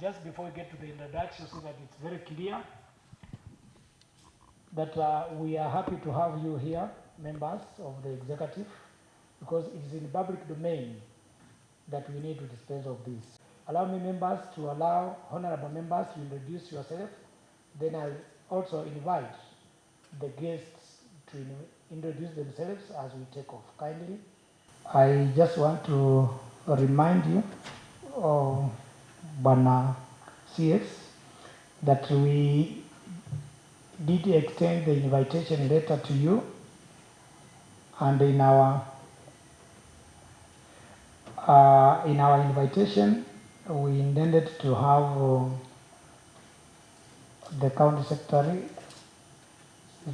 just before we get to the introduction, so that it's very clear that we are happy to have you here, members of the executive, because it is in public domain that we need to dispense of this. Allow me, members, to allow honorable members to introduce yourself. Then I'll also invite the guests to introduce themselves as we take off. Kindly. I just want to remind you, Bana CS, that we did extend the invitation letter to you, and in our invitation we intended to have the county secretary,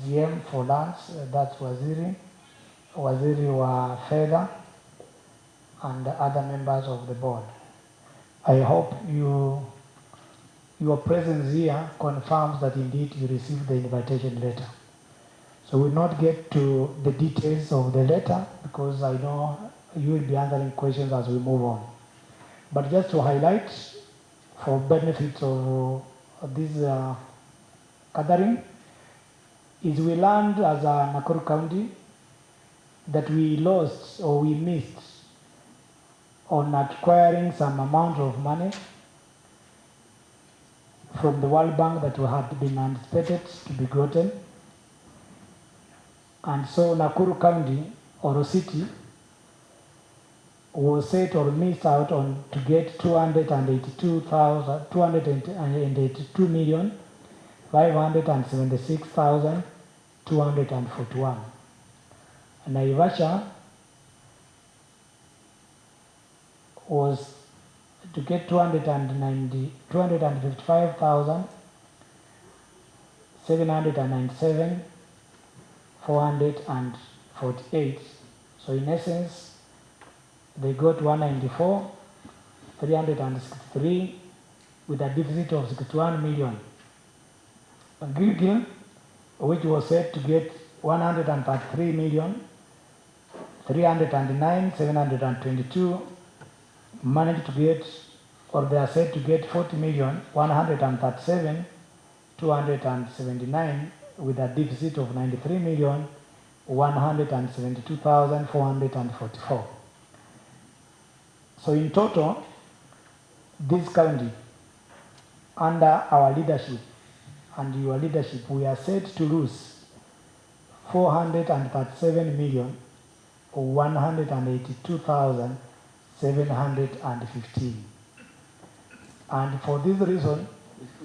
GM for lands, that's Waziri wa Fedha, and other members of the board. I hope your presence here confirms that indeed you received the invitation letter. So we'll not get to the details of the letter because I know you will be answering questions as we move on. But just to highlight, for benefit of this gathering, is we learned as a Nakuru County that we lost or we missed on acquiring some amount of money from the World Bank that had been anticipated to be gotten. And so Nakuru County or city was set or missed out on to get 282,576,241. Naivasha was to get 255,797,448. So in essence, they got 194,363 with a deficit of 61 million. Gilgil, which was said to get 133,309,722, managed to get, or they are said to get 40,137,279 with a deficit of 93,172,444. So in total, this county, under our leadership and your leadership, we are set to lose 437,182,715. And for this reason,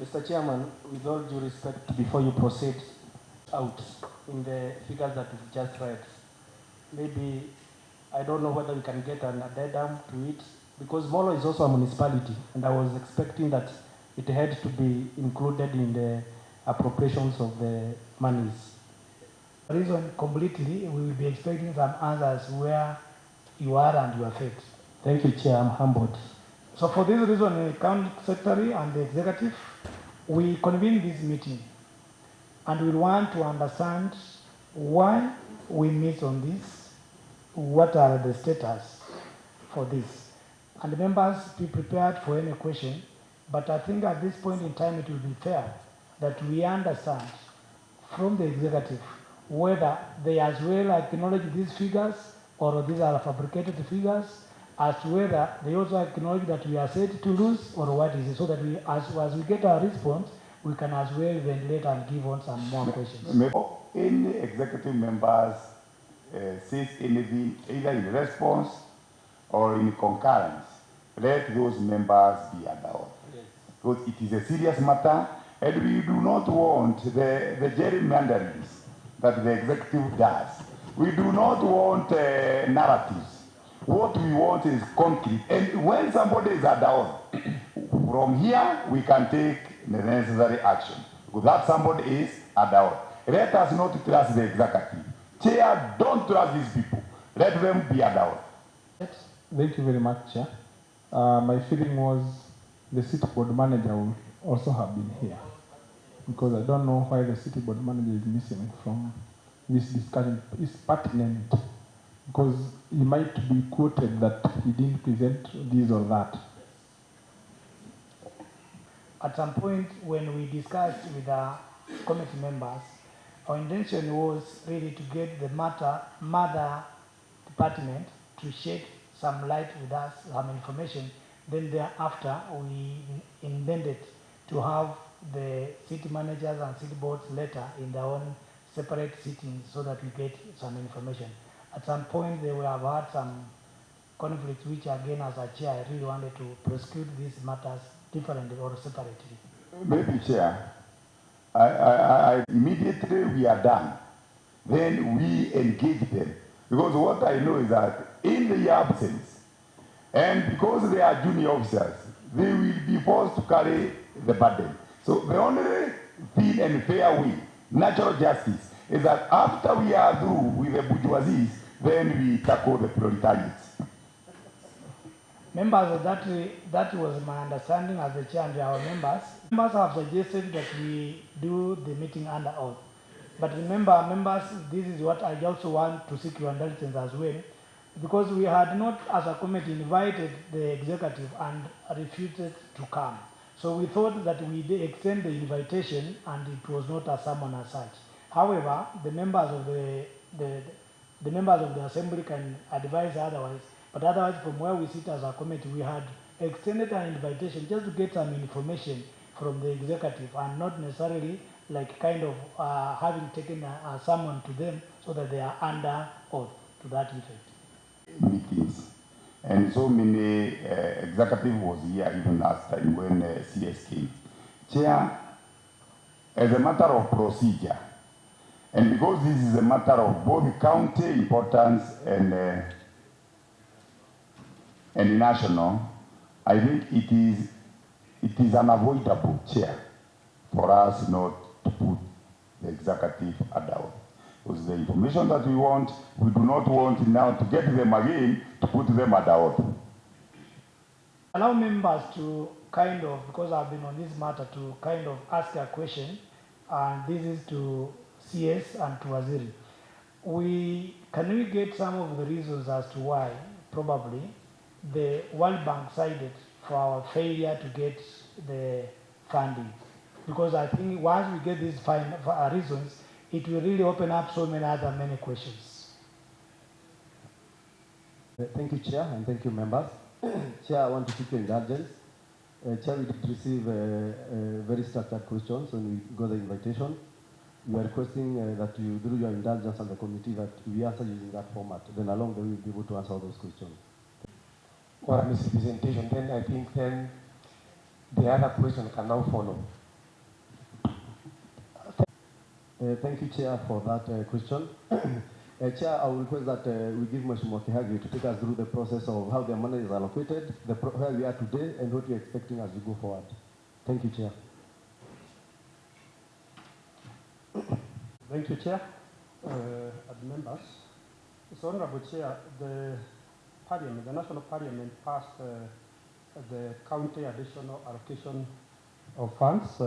Mr. Chairman, with all due respect, before you proceed out in the figures that we've just read, maybe I don't know whether we can get an addendum to it, because Molo is also a municipality, and I was expecting that it had to be included in the appropriations of the monies. Reason completely, we will be expecting some answers where you are and your fate. Thank you, Chair. I'm humbled. So for this reason, the county secretary and the executive, we convene this meeting, and we want to understand why we miss on this. What are the status for this? And members, be prepared for any question, but I think at this point in time it will be fair that we understand from the executive whether they as well acknowledge these figures or these are fabricated figures, as to whether they also acknowledge that we are said to lose or what is it, so that we, as we get our response, we can as well ventilate and give on some more questions. Any executive members says anything either in response or in concurrence, let those members be allowed. Yes. Because it is a serious matter, and we do not want the gerrymanderings that the executive does. We do not want narratives. What we want is concrete. And when somebody is allowed, from here we can take the necessary action. Because that somebody is allowed. Let us not trust the executive. Chair, don't trust these people. Let them be allowed. Thank you very much, Chair. My feeling was the city board manager will also have been here, because I don't know why the city board manager is missing from this discussion. It's pertinent, because he might be quoted that he didn't present this or that. at some point when we discussed with the committee members, our intention was really to get the mother department to shed some light with us, some information. Then thereafter, we intended to have the city managers and city boards later in their own separate sittings so that we get some information. At some point, they will have had some conflicts, which again, as a chair, I really wanted to prosecute these matters differently or separately. Maybe, Chair, immediately we are done, then we engage them. Because what I know is that in their absence, and because they are junior officers, they will be forced to carry the burden. So the only fair and fair way, natural justice, is that after we are through with the bourgeoisies, then we tackle the proletariats. Members, that was my understanding as the chair and our members. Members have suggested that we do the meeting under oath. But remember, members, this is what I also want to seek your indulgence as well, because we had not, as a committee, invited the executive and refused to come. So we thought that we extend the invitation and it was not a summon as such. However, the members of the members of the assembly can advise otherwise. But otherwise, from where we sit as a committee, we had extended an invitation just to get some information from the executive and not necessarily like kind of having taken a summon to them so that they are under oath to that effect. Meetings. And so many executive was here even last time when CS came. Chair, as a matter of procedure, and because this is a matter of both county importance and national, I think it is unavoidable, Chair, for us not to put the executive under oath. Because the information that we do not want now to get them again to put them under oath. Allow members to kind of, because I've been on this matter, to kind of ask a question, and this is to CS and to Waziri. Can we get some of the reasons as to why probably the World Bank sided for our failure to get the funding? Because I think once we get these reasons, it will really open up so many questions. Thank you, Chair, and thank you, members. Chair, I want to seek your indulgence. Chair, we did receive very structured questions when we got the invitation. We are requesting that you, through your indulgence on the committee, that we answer using that format. Then along the way, we'll be able to answer all those questions. Or a misrepresentation, then I think then the other question can now follow. Thank you, Chair, for that question. Chair, I will request that we give Mheshimiwa Kihika to take us through the process of how the money is allocated, where we are today, and what we are expecting as we go forward. Thank you, Chair. Thank you, Chair. And members. So, Honorable Chair, the Parliament, the National Parliament passed the County Additional Allocation of Funds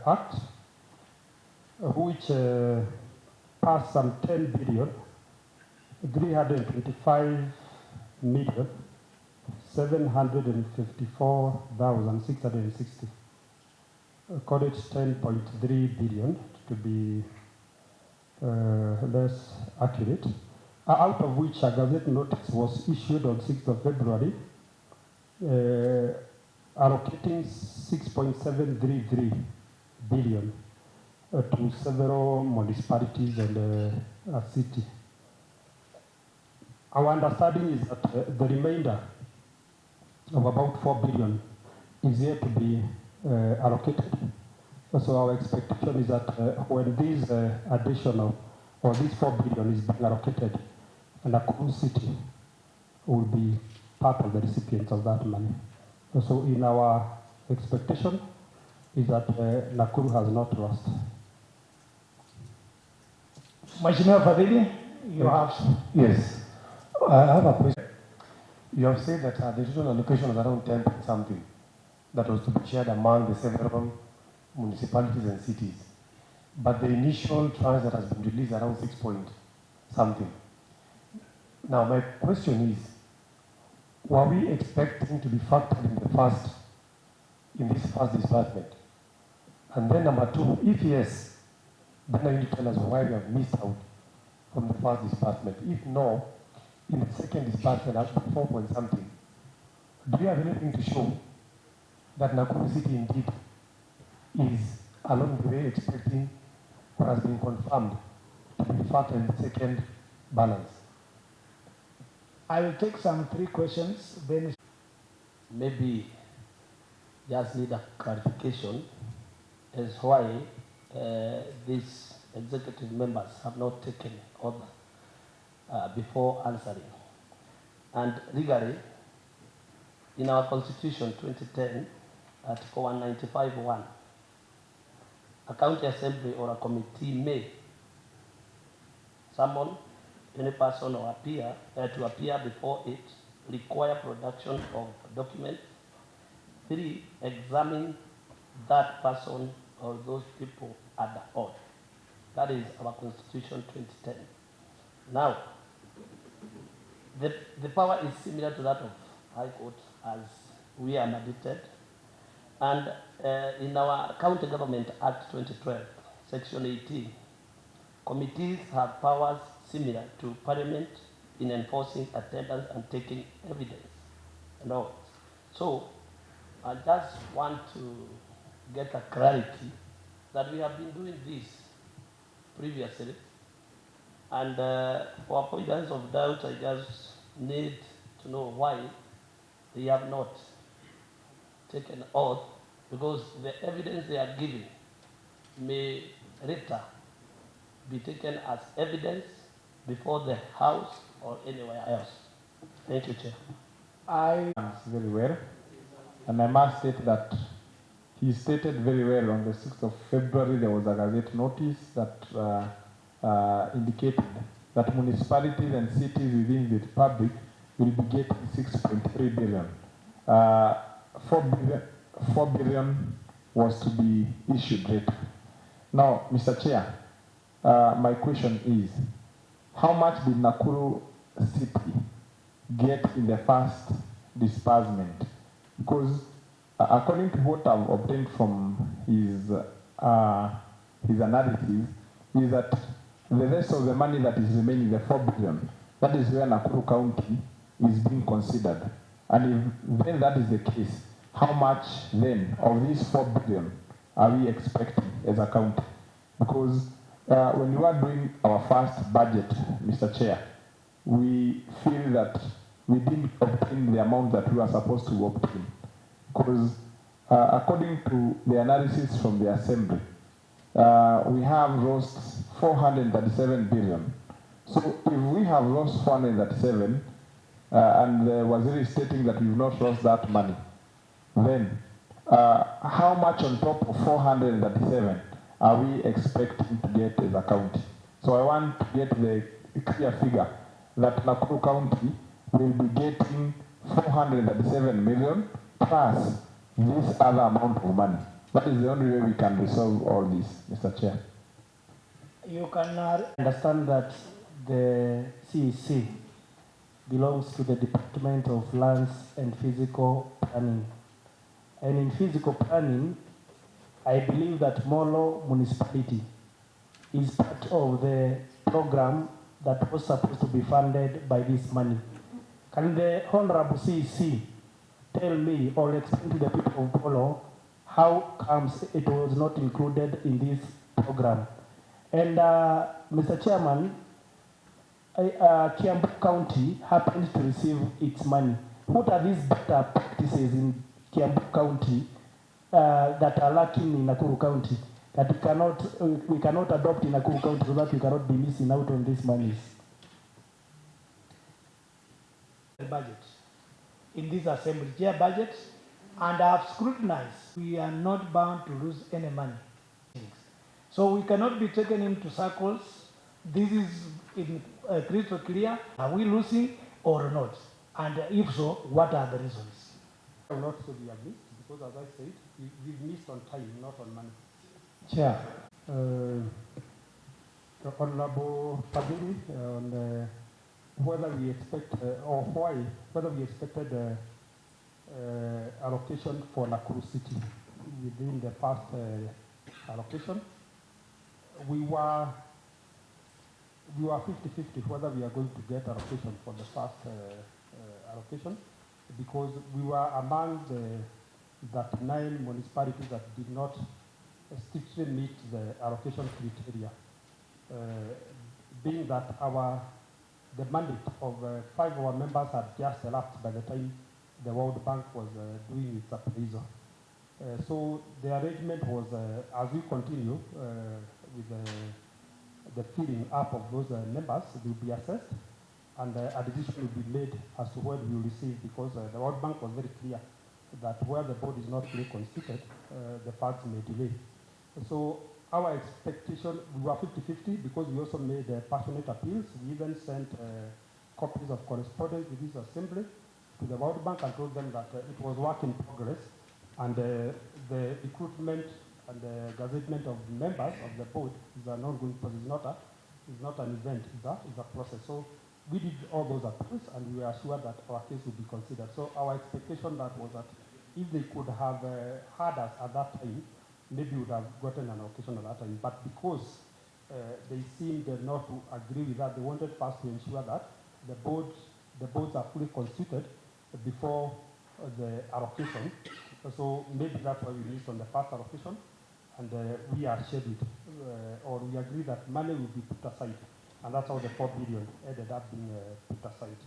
Act, which passed some 10 billion, 325 million, 754,660. Call it 10.3 billion to be less accurate, out of which a gazette notice was issued on 6th of February, allocating 6.733 billion to several municipalities and a city. Our understanding is that the remainder of about 4 billion is yet to be allocated. So our expectation is that when this additional, or this 4 billion is being allocated, Nakuru City will be part of the recipients of that money. So in our expectation is that Nakuru has not lost. Mheshimiwa Fadhili, you have... Yes. I have a question. You have said that the total allocation was around 10 something that was to be shared among the several municipalities and cities. But the initial tranche that has been released around 6 point something. Now my question is, were we expecting to be factored in the first in this first disbursement? And then number two, if yes, then I need to tell us why we have missed out from the first disbursement. If no, in the second disbursement, after 4 point something, do you have anything to show that Nakuru City indeed is along the way expecting or has been confirmed to be fat in the second balance? I will take some 3 questions. Then Maybe just need a clarification as why these executive members have not taken oath before answering. And legally, in our Constitution 2010, Article 195(1), a county assembly or a committee may summon any person or appear to appear before it, require production of documents. 3, examine that person or those people under oath. That is our Constitution 2010. Now, the power is similar to that of High Court as we are mandated. And in our County Government Act 2012, Section 18, committees have powers similar to Parliament in enforcing attendance and taking evidence and all. So I just want to get a clarity that we have been doing this previously. And for avoidance of doubt, I just need to know why they have not taken oath, because the evidence they are giving may later be taken as evidence before the House or anywhere else. Thank you, Chair. I Very well, and I must state that he stated very well on the 6th of February there was a Gazette notice that indicated that municipalities and cities within the Republic will be getting 6.3 billion. 4 billion was to be issued later. Now, Mr. Chair, my question is, how much did Nakuru City get in the first disbursement? Because according to what I've obtained from his analysis, is that the rest of the money that is remaining, the 4 billion, that is where Nakuru County is being considered. And if then that is the case, how much then of these 4 billion are we expecting as a county? Because when we are doing our first budget, Mr. Chair, we feel that we didn't obtain the amount that we were supposed to obtain. Because according to the analysis from the Assembly, we have lost 437 billion. So if we have lost 437, and the Waziri is stating that we've not lost that money, then how much on top of 437 are we expecting to get as a county? So I want to get the clear figure that Nakuru County will be getting 437 million plus this other amount of money. That is the only way we can resolve all this, Mr. Chair. you can Understand that the CEC belongs to the Department of Lands and Physical Planning. And in physical planning, I believe that Molo municipality is part of the program that was supposed to be funded by this money. Can the Honorable CEC tell me or explain to the people of Molo how comes it was not included in this program? And Mr. Chairman, Kiambu County happens to receive its money. What are these better practices in Kiambu County that are lacking in Nakuru County that we cannot adopt in Nakuru County so that we cannot be missing out on these monies? The budget in this assembly, chair budget, and I have scrutinized. We are not bound to lose any money. So we cannot be taken into circles. This is crystal clear. Are we losing or not? And if so, what are the reasons? Not to be missed, because as I said, we've missed on time, not on money. Chair, Honorable Fadili, on whether we expect or why, whether we expected allocation for Nakuru City. Within the past allocation, we were 50-50 whether we are going to get allocation for the first allocation, because we were among that 9 municipalities that did not strictly meet the allocation criteria, being that the mandate of 5 of our members had just elapsed by the time the World Bank was doing its appraisal. So the arrangement was, as we continue with the filling up of those members, they will be assessed, and a decision will be made as to what we will receive, because the World Bank was very clear that where the board is not fully constituted, the funds may delay. So our expectation, we were 50-50 because we also made passionate appeals. We even sent copies of correspondence with this assembly to the World Bank and told them that it was work in progress, and the recruitment and the gazettement of members of the board is an ongoing process. It's not an event, it's a process. So we did all those appeals, and we were assured that our case would be considered. So our expectation that was that if they could have had us at that time, maybe we would have gotten an allocation at that time. But because they seemed not to agree with that, they wanted first to ensure that the boards are fully constituted before the allocation. So maybe that's why we missed on the first allocation, and we are scheduled, or we agree that money will be put aside, and that's how the 4 billion ended up being put aside.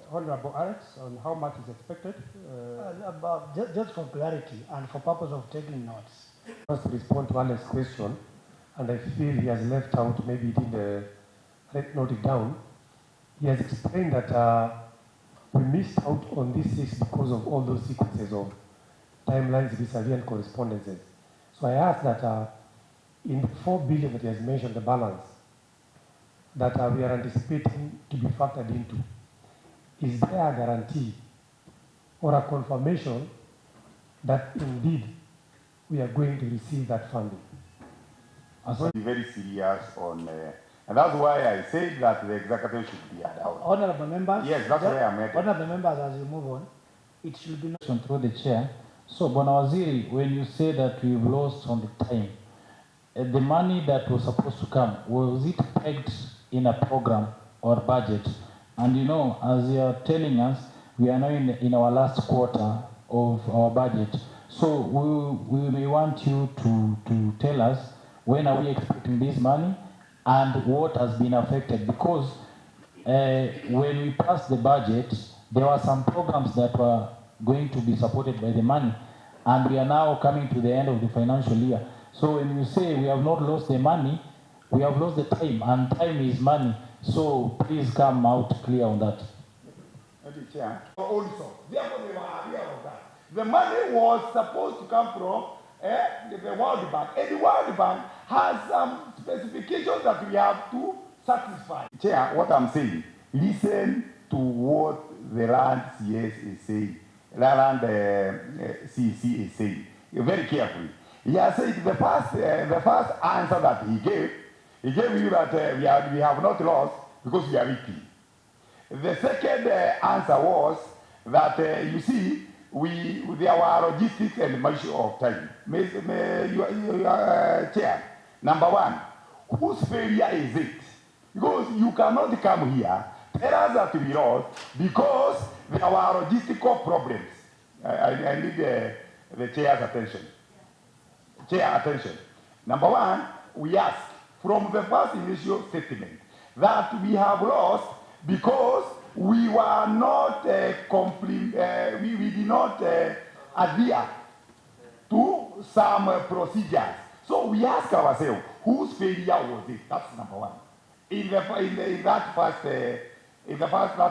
Honorable Alex, on how much is expected? Just for clarity and for purpose of taking notes. First, to respond to Alex's question, and I feel he has left out, maybe he didn't note it down. He has explained that we missed out on this 6 because of all those sequences of timelines, vis-a-vis, and correspondences. So I asked that in the 4 billion that he has mentioned, the balance that we are anticipating to be factored into, is there a guarantee or a confirmation that indeed we are going to receive that funding? Be very serious on, and that's why I said that the executive should be allowed. Honorable members. Yes, that's why I'm at. Honorable members, as you move on, it should be through the chair. So, Bwana Waziri, when you say that we've lost on the time, the money that was supposed to come, was it pegged in a program or budget? And you know, as you're telling us, we are now in our last quarter of our budget. So we may want you to tell us when are we expecting this money and what has been affected. Because when we passed the budget, there were some programs that were going to be supported by the money. And we are now coming to the end of the financial year. So when you say we have not lost the money, we have lost the time, and time is money. So please come out clear on that. Also, therefore they were aware of that. The money was supposed to come from the World Bank, and the World Bank has some specifications that we have to satisfy. Chair, what I'm saying, listen to what the Land CS is saying, Land CC is saying, very carefully. He has said the first answer that he gave you that we have not lost because we are repeat. The second answer was that you see, there were logistics and measure of time. Chair, number one, whose failure is it? Because you cannot come here, tell us that we lost because there were logistical problems. I need the chair's attention. Chair, attention. Number one, we ask from the first initial statement that we have lost because we were not we did not adhere to some procedures. So we ask ourselves, whose failure was it? That's number one. In that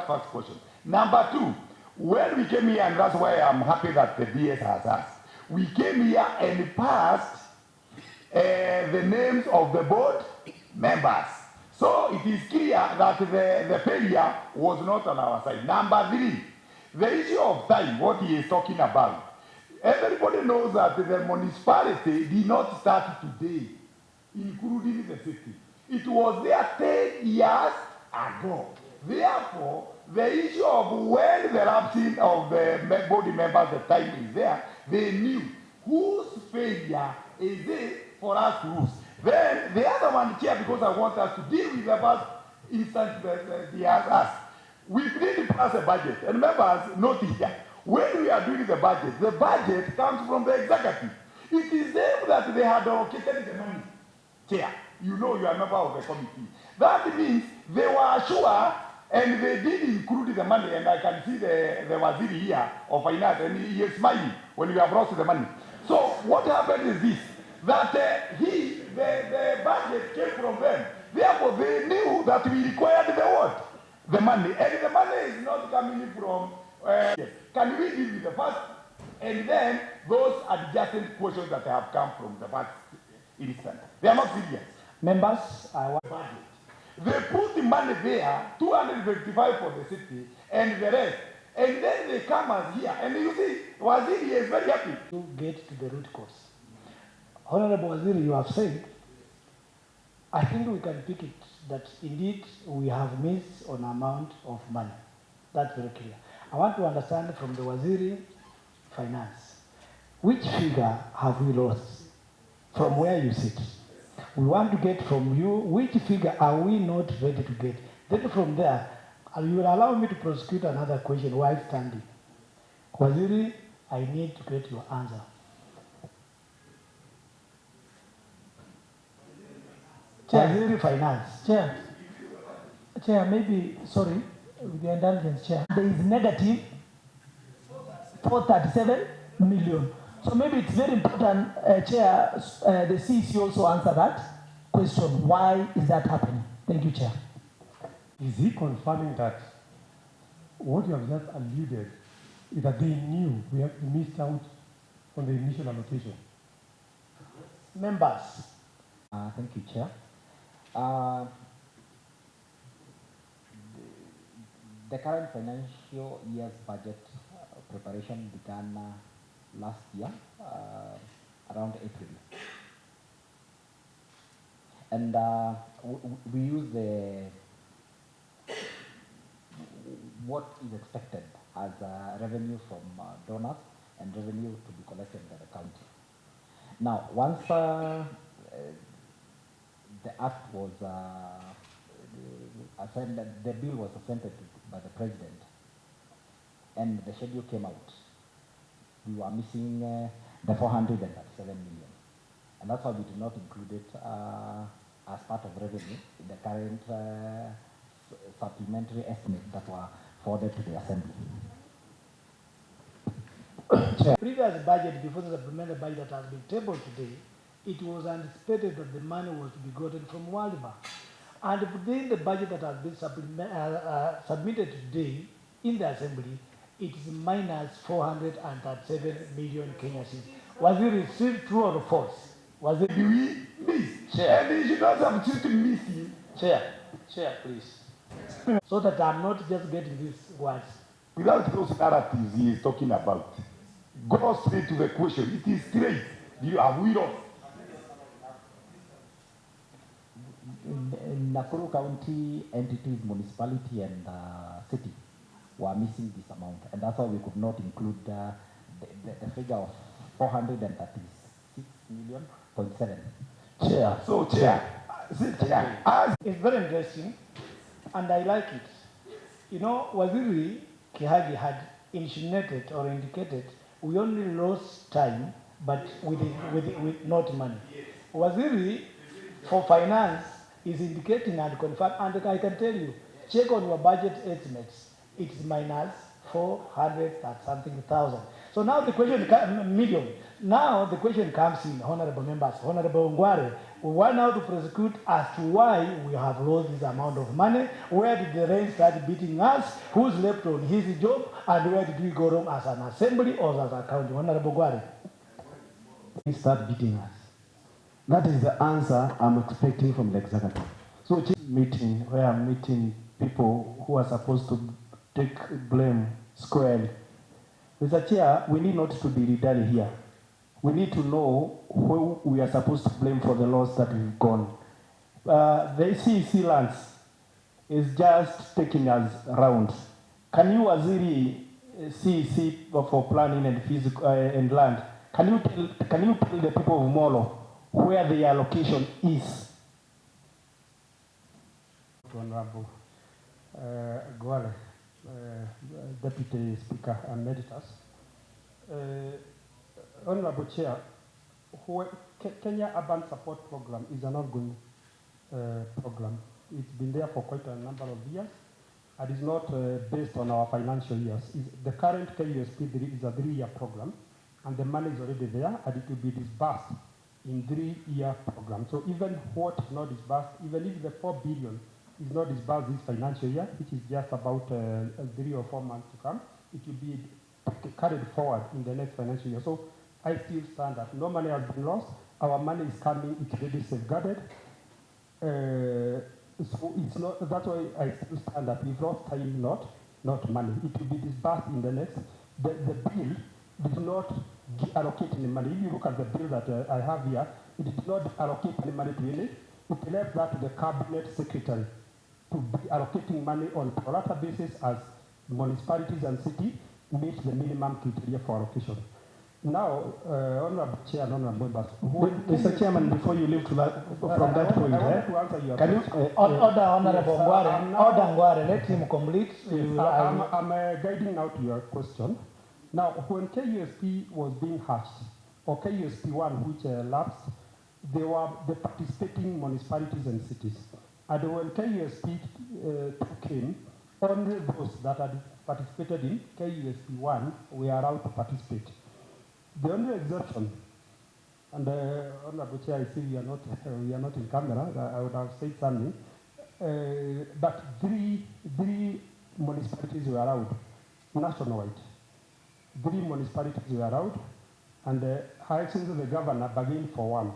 first question. Number two, when we came here, and that's why I'm happy that the DS has asked, we came here and passed the names of the board members. So it is clear that the failure was not on our side. Number three, the issue of time, what he is talking about. Everybody knows that the municipality did not start today, including the city. It was there 10 years ago. Therefore, the issue of when the lapsing of the body members, the time is there, they knew whose failure is it for us to lose. Then the other one, Chair, because I want us to deal with the first instance that he has asked. We need to pass a budget. And members, note here, when we are doing the budget comes from the executive. It is them that they had allocated the money. Chair, you know you are a member of the committee. That means they were sure and they did include the money, and I can see the Waziri here of Finance, and he is smiling when you have brought the money. So what happened is this, that the budget came from them. Therefore, they knew that we required the what? The money. And the money is not coming from, can we deal with the first? And then those adjacent questions that have come from the first instance. They are not serious. Members, I want Budget. They put the money there, 255 for the city, and the rest. And then they come as here. And you see, Waziri is very happy to get to the root cause. Honorable Waziri, you have said, I think we can pick it that indeed we have missed on amount of money. That's very clear. I want to understand from the Waziri Finance, which figure have we lost from where you sit? We want to get from you, which figure are we not ready to get? Then from there, you will allow me to prosecute another question while standing. Waziri, I need to get your answer. Waziri Finance. Chair, maybe, sorry, with your indulgence, Chair. There is negative 437 million. So maybe it's very important, Chair, the CEC also answer that question. Why is that happening? Thank you, Chair. Is he confirming that what you have just alluded is that they knew we have missed out on the initial allocation? Members. Thank you, Chair. The current financial year's budget preparation began last year, around April. And we use what is expected as revenue from donors and revenue to be collected by the county. Now, once the act was ascended, the bill was assented by the president, and the schedule came out, we were missing the 437 million. And that's why we did not include it as part of revenue in the current supplementary estimate that were forwarded to the Assembly. Previous budget, before the supplementary budget that has been tabled today, it was anticipated that the money was to be gotten from World Bank. And within the budget that has been submitted today in the Assembly, it is minus 437 million Kenya cedis. Was it received true or false? Was it? Do we miss? Chair. And they should not have to miss you. Chair, please. So that I'm not just getting these words. Without those narratives he is talking about, go straight to the question. It is straight. Have we lost? Nakuru County entities, municipality and city were missing this amount, and that's why we could not include the figure of 436 million point seven. Chair. So Chair, it's very interesting, and I like it. You know, Waziri Kihika had insinuated or indicated we only lost time, but with not money. Waziri for finance is indicating and confirmed, and I can tell you, check on your budget estimates, it's minus 400 something thousand. So now the question, million. Now the question comes in, honorable members, Honorable Ngware, we want now to prosecute as to why we have lost this amount of money, where did the rain start beating us, who's left on his job, and where did we go wrong as an assembly or as a county? Honorable Ngware. He start beating us. That is the answer I'm expecting from the executive. So meeting where I'm meeting people who are supposed to take blame squarely. Mr. Chair, we need not to be done here. We need to know who we are supposed to blame for the loss that we've gone. The CEC lands is just taking us around. Can you, Waziri, see for planning and physical and land? Can you tell the people of Molo where the allocation is? Honorable Gwale, Deputy Speaker Emeritus. Honorable Chair, Kenya Urban Support Program is an ongoing program. It's been there for quite a number of years, and it's not based on our financial years. The current KUSP is a 3-year program, and the money is already there, and it will be disbursed in 3-year program. So even what is not disbursed, even if the 4 billion is not disbursed this financial year, which is just about 3 or 4 months to come, it will be carried forward in the next financial year. So I still stand that no money has been lost. Our money is coming, it's already safeguarded. So it's not, that's why I still stand that we've lost time, not money. It will be disbursed in the next. The bill did not allocate any money. If you look at the bill that I have here, it did not allocate any money to any. It left that to the cabinet secretary to be allocating money on pro rata basis as municipalities and cities meet the minimum criteria for allocation. Now, Honorable Chair and Honorable Members, Mr. Chairman, before you leave to that, from that point, I want to answer your can question. you? Order, Honorable Ngware. Order, Ngware. Let him complete. I'm guiding now to your question. Now, when KUSP was being hatched, or KUSP 1, which lapsed, they were the participating municipalities and cities. And when KUSP 2 came, only those that had participated in KUSP 1 were allowed to participate. The only exception, and Honorable Chair, I see we are not in camera, I would have said something, but three municipalities were allowed, nationwide. 3 municipalities were allowed, and Her Excellency the Governor bargained for 1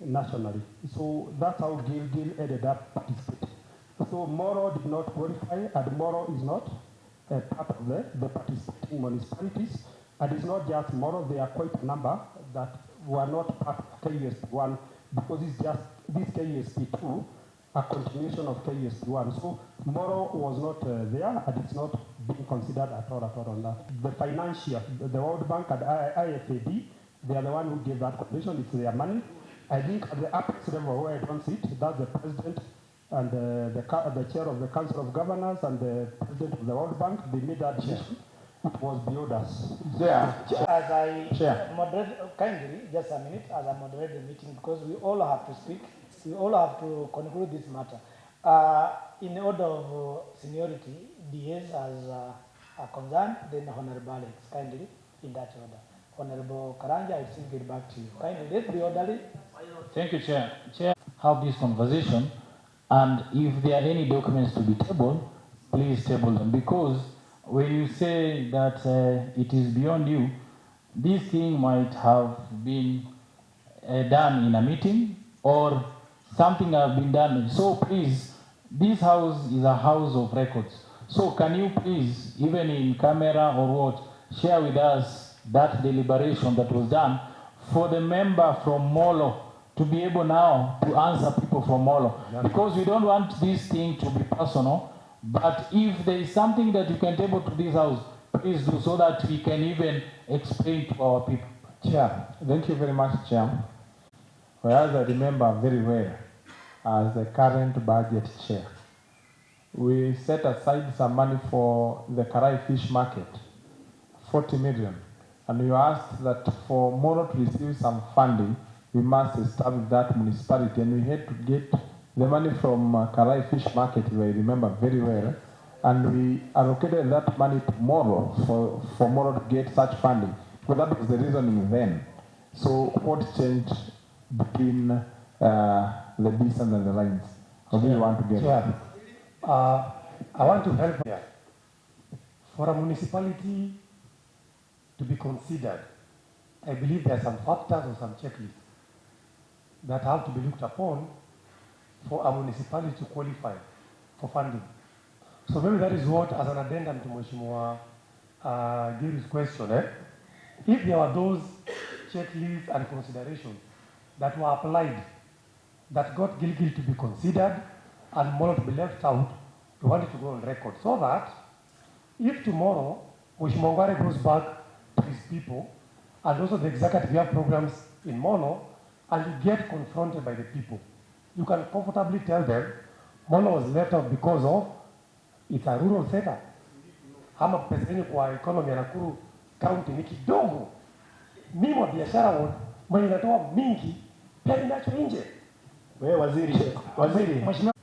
nationally. So that's how Gil ended up participating. So Moro did not qualify, and Moro is not part of the participating municipalities. And it's not just Moro, there are quite a number that were not part of KUSP 1 because it's just this KUSP 2, a continuation of KUSP 1. So Moro was not there, and it's not being considered at all on that. The financier, the World Bank and IFAD, they are the one who gave that condition. It's their money. I think at the apex level where I don't sit, that's the president and the chair of the Council of Governors and the president of the World Bank. They made that decision. It was beyond us. As I moderate, kindly, just a minute, as I moderate the meeting, because we all have to speak, we all have to conclude this matter. In order of seniority, DAs as are concerned, then Honorable Alex, kindly, in that order. Honorable Karanja, I still get back to you. Kindly, let's be orderly. Thank you, Chair. Chair, have this conversation, and if there are any documents to be tabled, please table them, because when you say that it is beyond you, this thing might have been done in a meeting or something have been done. So please, this house is a house of records. So can you please, even in camera or what, share with us that deliberation that was done for the member from Molo to be able now to answer people from Molo. Because we don't want this thing to be personal, but if there is something that you can table to this house, please do, so that we can even explain to our people. Chair, thank you very much, Chair. Whereas I remember very well, as the current budget chair, we set aside some money for the Karai fish market, 40 million. And we asked that for Moro to receive some funding, we must establish that municipality. And we had to get the money from Karai fish market, if I remember very well. And we allocated that money to Moro for Moro to get such funding. Because that was the reasoning then. So what changed between the distance and the lines? How do you want to get it? I want to help here. For a municipality to be considered, I believe there are some factors or some checklists that have to be looked upon for a municipality to qualify for funding. So maybe that is what, as an addendum to Mheshimiwa Giri's question, if there were those checklists and considerations that were applied that got Gilgil to be considered, and Molo to be left out, we wanted to go on record so that if tomorrow Mheshimiwa goes back to his people, and also the executive have programs in Mono, and you get confronted by the people, you can comfortably tell them Mono was left out because of it's a rural setup. Ama pesa yenye kwa economy ya Nakuru county ni kidogo. Mimi wa biashara wote mwenye natoa mingi pia ninacho nje. Wewe waziri. Mheshimiwa.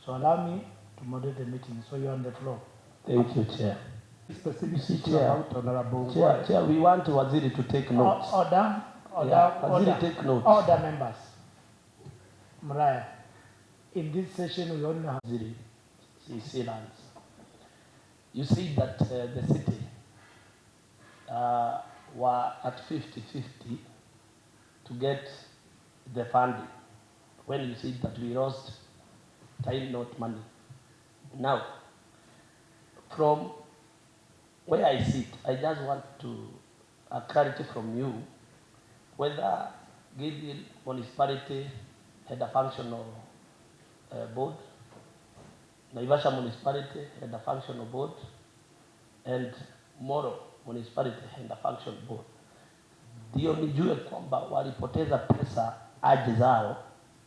So allow me to moderate the meeting. So you're on the floor. Thank you, Chair. Specific Chair. Chair, we want Waziri to take notes. Order. Waziri, take notes. Order, members. Mariah, in this session we only have Waziri, silence. You see that the city were at 50-50 to get the funding. When you see that we lost time, not money. Now, from where I sit, I just want a clarity from you whether Gilgil municipality had a functional board, Naivasha municipality had a functional board, and Moro municipality had a functional board. Ndio nijue kwamba walipoteza pesa aje zao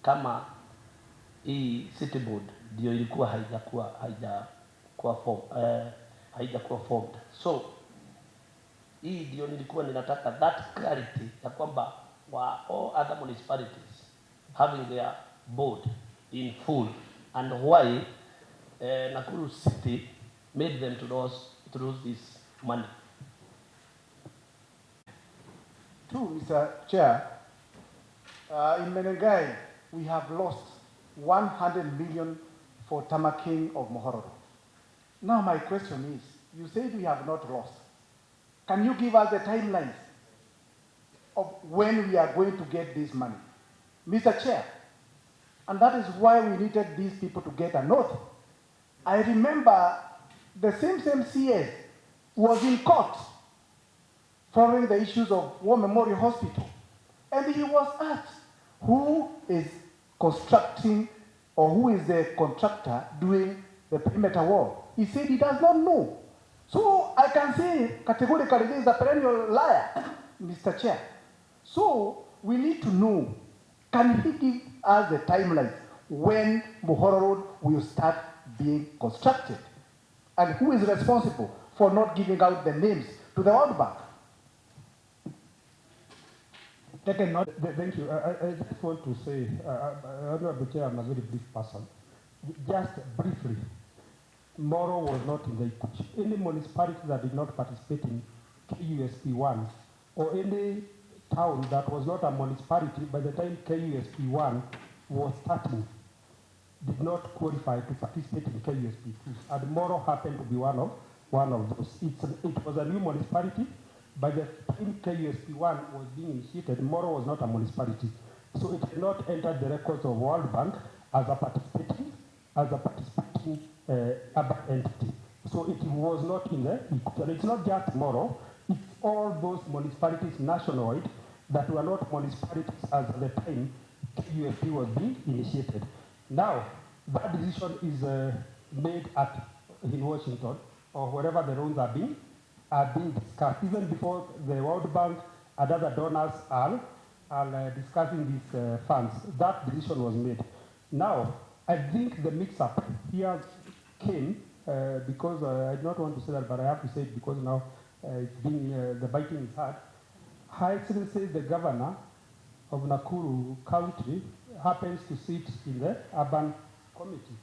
kama hii city board ndio ilikuwa haijakuwa formed. So hii ndio nilikuwa ninataka that clarity ya kwamba all other municipalities having their board in full, and why Nakuru City made them to lose this money. True, Mr. Chair. In Menengai, we have lost 100 million for Tamaking of Mohoro. Now my question is, you said we have not lost. Can you give us the timelines of when we are going to get this money? Mr. Chair, and that is why we needed these people to get a note. I remember the same MCAs was in court following the issues of War Memorial Hospital. And he was asked, who is constructing or who is the contractor doing the perimeter wall? He said he does not know. So I can say categorically this is a perennial liar, Mr. Chair. So we need to know, can he give us the timeline when Mohoro Road will start being constructed? And who is responsible for not giving out the names to the World Bank? Thank you. I just want to say, Honorable Chair, I'm a very brief person. Just briefly, Moro was not in the equity. Any municipality that did not participate in KUSP1 or any town that was not a municipality by the time KUSP1 was starting did not qualify to participate in KUSP2. And Moro happened to be one of those. It was a new municipality. By the time KUSP1 was being initiated, Moro was not a municipality. So it did not enter the records of World Bank as a participating urban entity. So it was not in the equity. It's not just Moro, it's all those municipalities nationwide that were not municipalities as at the time KUSP was being initiated. Now, that decision is made in Washington or wherever the loans are being discussed. Even before the World Bank and other donors are discussing these funds, that decision was made. Now, I think the mix-up here came because I do not want to say that, but I have to say it because now it's being, the biting is hard. Her Excellency, the Governor of Nakuru County, happens to sit in the urban committee.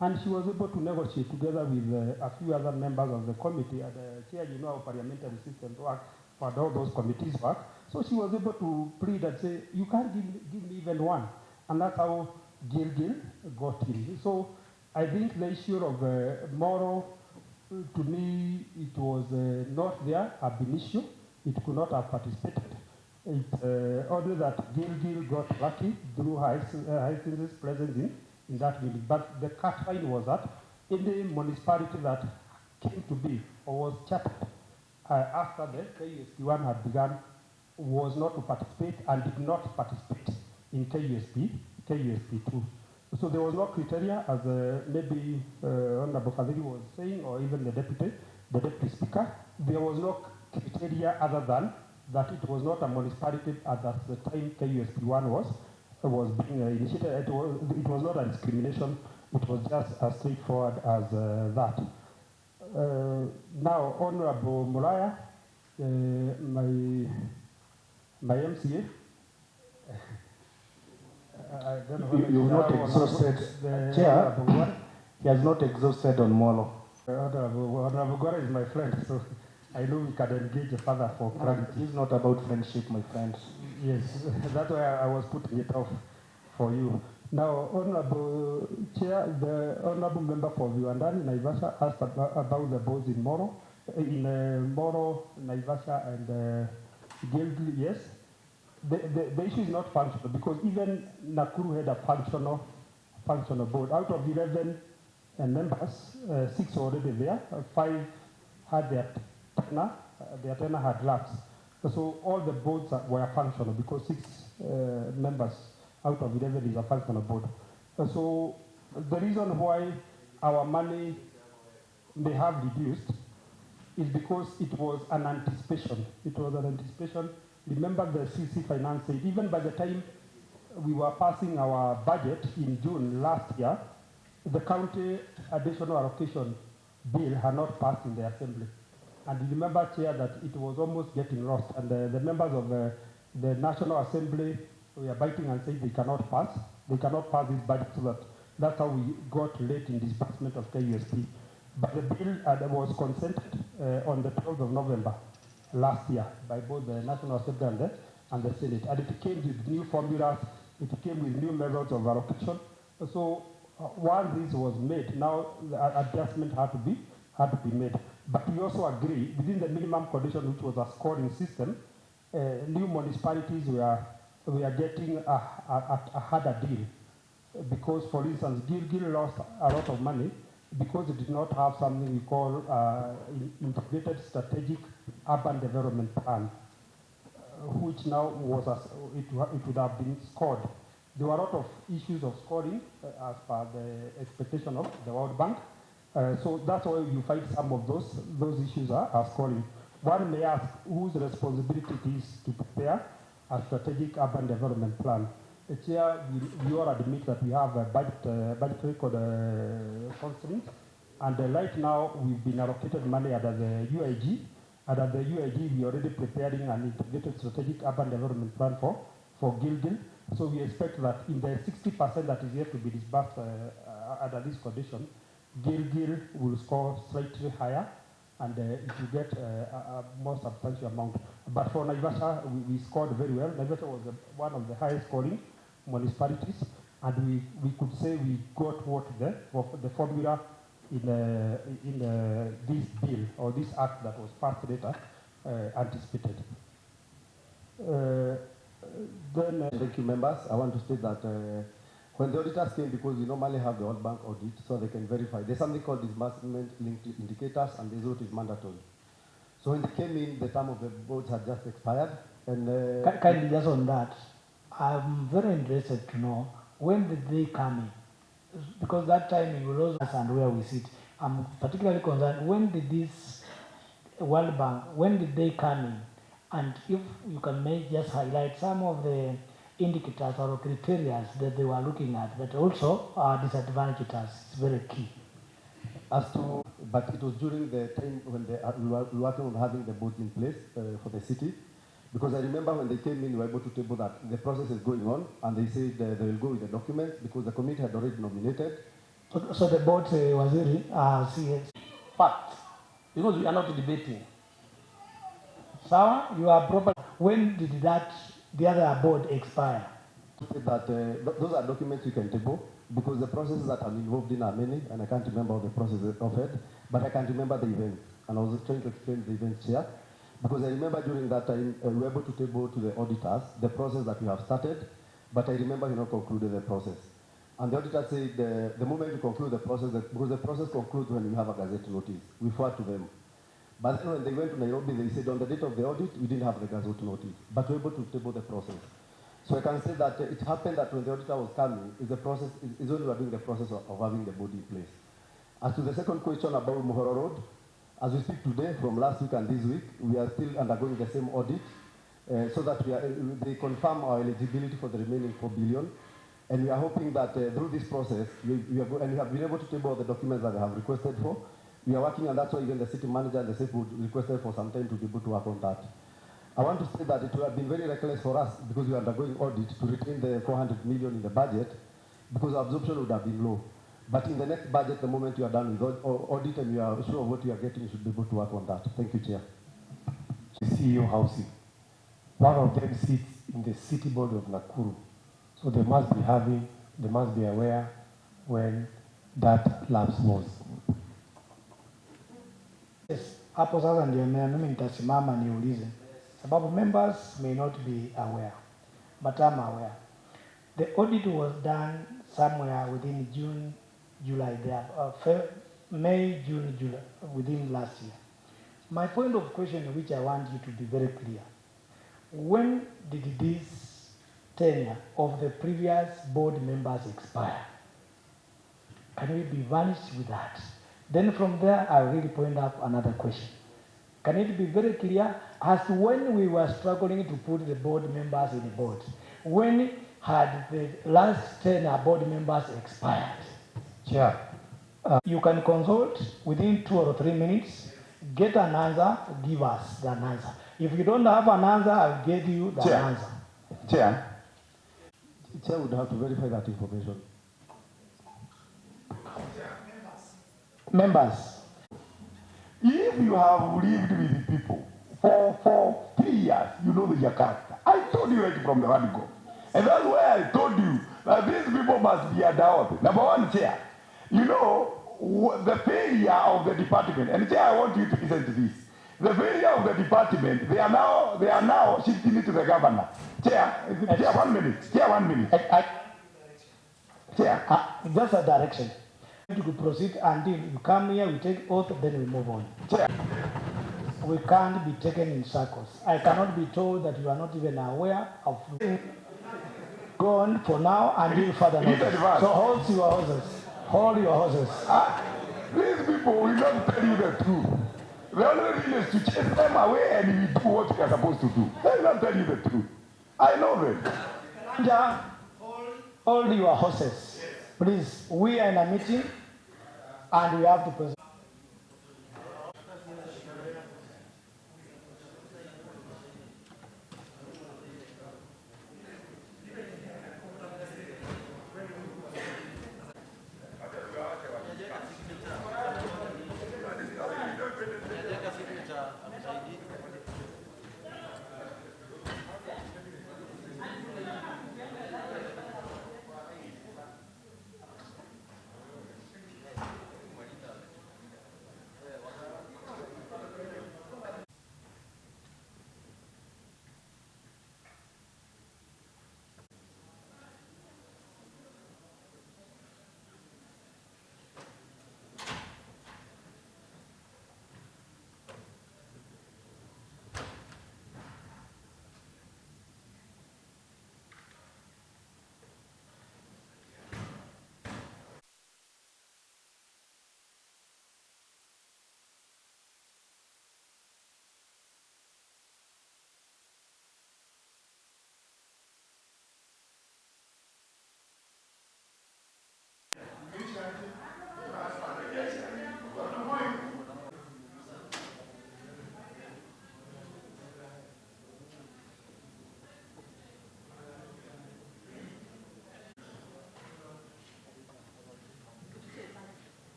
And she was able to negotiate together with a few other members of the committee. And Chair, you know how parliamentary systems work, for all those committees work. So she was able to plead and say, you can't give me even one. And that's how Gilgil got in. So I think the issue of Moro, to me, it was not there, ab initio. It could not have participated. Only that Gilgil got lucky through her Excellency's presence in that meeting. But the cut line was that any municipality that came to be or was chartered after the KUSP1 had begun was not to participate and did not participate in KUSP2. So there was no criteria, as maybe Honorable Fadhili was saying, or even the deputy speaker. There was no criteria other than that it was not a municipality at the time KUSP1 was being initiated. It was not a discrimination. It was just as straightforward as that. Now, Honorable Muraya, my MCA. I don't know You've not exhausted, Chair. He has not exhausted on Molo. Honorable Gora is my friend, so I know we can engage further for clarity. It's not about friendship, my friends. Yes, that's why I was putting it off for you. Now, Honorable Chair, the Honorable Member for Viwandani, Naivasha, asked about the boards in Moro, Naivasha, and Gilgil, yes. The issue is not functional because even Nakuru had a functional board. Out of 11 members, 6 were already there, 5 had their tenure had lapsed. So all the boards were functional because 6 members out of 11 is a functional board. So the reason why our money may have reduced is because it was an anticipation. It was an anticipation. Remember the CC Finance said, even by the time we were passing our budget in June last year, the county additional allocation bill had not passed in the assembly. And you remember, Chair, that it was almost getting lost. And the members of the National Assembly were biting and saying they cannot pass. They cannot pass this budget, so that's how we got late in disbursement of KUSP. But the bill was consented on the 12th of November last year by both the National Assembly and the Senate. And it came with new formulas, it came with new methods of allocation. So once this was made, now the adjustment had to be made. But we also agree, within the minimum condition, which was a scoring system, new municipalities were getting a harder deal. Because, for instance, Gilgil lost a lot of money because it did not have something we call integrated strategic urban development plan, which now it would have been scored. There were a lot of issues of scoring as per the expectation of the World Bank. So that's why you find some of those issues are scoring. One may ask whose responsibility it is to prepare a strategic urban development plan. Chair, we all admit that we have a budgetary constraints, and right now we've been allocated money under the UIG, and at the UIG we are already preparing an integrated strategic urban development plan for Gilgil. So we expect that in the 60% that is yet to be disbursed under this condition, Gilgil will score slightly higher, and it will get a more substantial amount. But for Naivasha, we scored very well. Naivasha was one of the highest scoring municipalities, and we could say we got what the formula in this bill or this act that was passed later anticipated. Thank you, members. I want to state that when the auditors came, because we normally have the World Bank audit, so they can verify. There's something called disbursement linked indicators, and the result is mandatory. So when they came in, the term of the boards had just expired. And kindly just on that, I'm very interested to know when did they come in, because that time we will also and where we sit. I'm particularly concerned when did this World Bank, when did they come in, and if you can just highlight some of the indicators or criteria that they were looking at that also disadvantaged us. It's very key. But it was during the time when we were working on having the boards in place for the city. Because I remember when they came in, we were able to table that the process is going on, and they said they will go with the documents because the committee had already nominated. So the board was really CS. Fact, because we are not debating. Sawa, you are proper. When did the other board expire? That those are documents you can table because the processes that I'm involved in are many, and I can't remember all the processes of it, but I can remember the events, and I was trying to explain the events here. Because I remember during that time, we were able to table to the auditors the process that we have started, but I remember we not concluded the process. And the auditor said the moment you conclude the process, because the process concludes when we have a gazette notice, we forward to them. But then when they went to Nairobi, they said on the date of the audit, we didn't have the gazette notice, but we were able to table the process. So I can say that it happened that when the auditor was coming, is when we are doing the process of having the body in place. As to the second question about Mohoro Road, as we speak today, from last week and this week, we are still undergoing the same audit, so that they confirm our eligibility for the remaining 4 billion. And we are hoping that through this process, we have been able to table all the documents that they have requested for. We are working, and that's why even the city manager and the safe would requested for some time to be able to work on that. I want to say that it would have been very reckless for us, because we are undergoing audit, to retain the 400 million in the budget, because absorption would have been low. But in the next budget, the moment you are done with audit and you are sure of what you are getting, you should be able to work on that. Thank you, Chair. CEO housing. One of them sits in the city board of Nakuru. So they must be aware when that lapse was. Yes, hapo sasa ndio mimi nitasimama niulize. Sababu members may not be aware, but I'm aware. The audit was done somewhere within June, July, May, June, July, within last year. My point of question, which I want you to be very clear, when did this tenure of the previous board members expire? Can we be vanished with that? Then from there, I really point up another question. Can it be very clear as to when we were struggling to put the board members in the board? When had the last 10 board members expired? Chair. You can consult within 2 or 3 minutes, get an answer, give us the answer. If you don't have an answer, I'll give you the answer. Chair. Chair would have to verify that information. Members. If you have lived with people for 3 years, you know your character. I told you right from the word go. And that's why I told you that these people must be adult. Number one, Chair, you know, the failure of the department, and Chair, I want you to listen to this. The failure of the department, they are now shifting it to the governor. Chair, 1 minute. Chair, 1 minute. Chair, just a direction. To proceed until you come here, we take oath, then we move on. Chair. We can't be taken in circles. I cannot be told that you are not even aware of. Go on for now until further notice. So hold your horses. Hold your horses. These people will not tell you the truth. The only thing is to chase them away and we do what we are supposed to do. They will not tell you the truth. I know them. Hold your horses. Please, we are in a meeting and we have to present.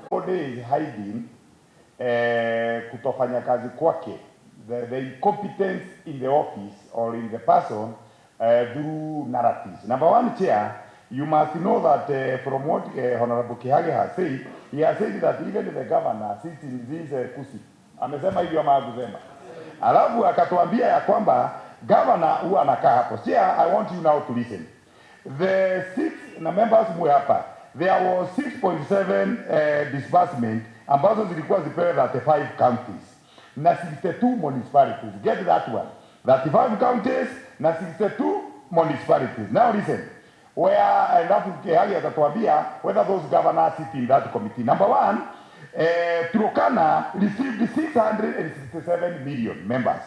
Body is hiding kutofanya kazi kwake the incompetence in the office or in the person through narratives. Number one, Chair, you must know that from what Honorable Kihika has said, he has said that even the governor sits in this kusi. Amesema hivyo ama hakusema? Alafu akatuambia ya kwamba governor huwa anakaa hapo. Chair, I want you now to listen. The six members mwe hapa, there was 6.7 disbursement ambazo zilikuwa zipewe 35 counties na 62 municipalities. Get that one. 35 counties na 62 municipalities. Now listen. Where alafu Kihika atatuambia whether those governors sit in that committee. Number one, Turkana received 667 million members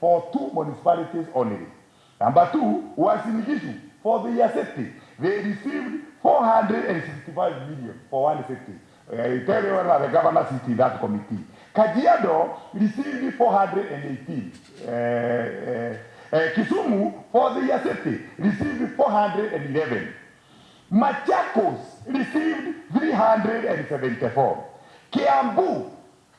for 2 municipalities only. Number two, Uasin Gishu, for the year safety, they received 465 million for 150. Tell you whether the governor sits in that committee. Kajiado received 418. Kisumu, for the year safety, received 411. Machakos received 374. Kiambu